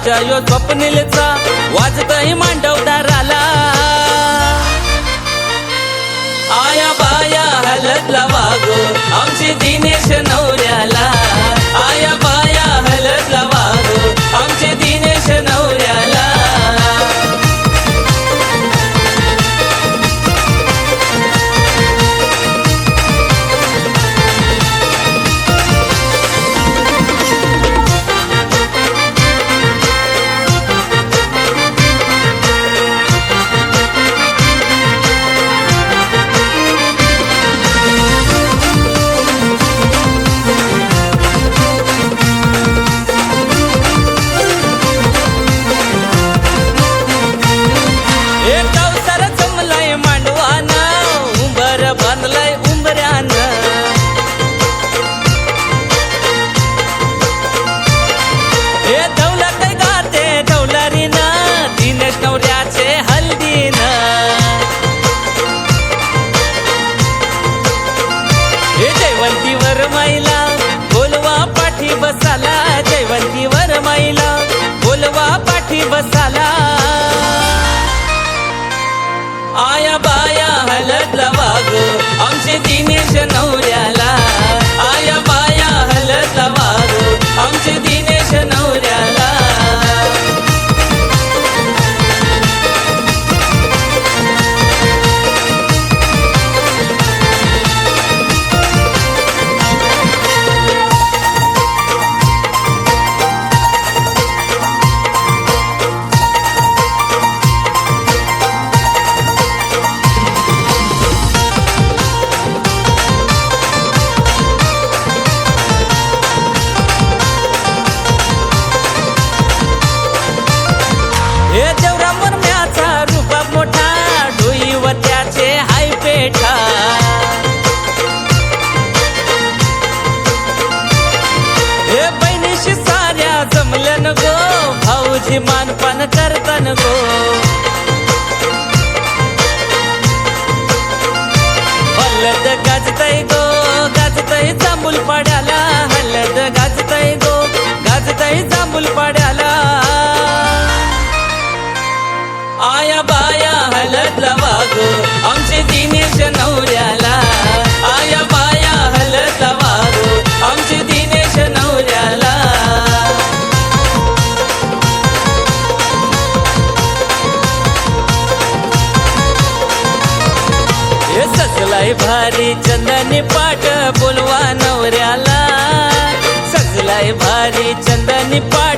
राजा यो स्वप्नीलचा वाजतही मांडवदाराला आया बाया हलदला वागो आमची दिनेश नवऱ्याला आया बाया हलदला वागो आमचे दिनेश नवऱ्याला जयवंतीवर मैला बोलवा पाठी बसाला जयवंतीवर मैला बोलवा पाठी बसाला आया बाया हलदला वागो आमचे दिनेश नवऱ्याला आया बाया हलदला वागो आमचे दिनेश नवऱ्याला हे देवरामवर म्याचा रूपात मोठा डोई व त्याचे हाय पेठा हे बहिणीशी साऱ्या जमल्यान गो भाऊजी मानपान करतान गो हलद गाजतय गो गाजतय जांभूल पाड्याला हलद गाजतय गो गाजतय जांभूल पाड्याला आया बाया हलदला वागो आमचे दिनेश नवऱ्याला आया बाया हलदला वागो आमचे दिनेश नवऱ्याला हे सजलाय भारी चंदनी पाट बोलवा नवऱ्याला सजलाय भारी चंदनी पाट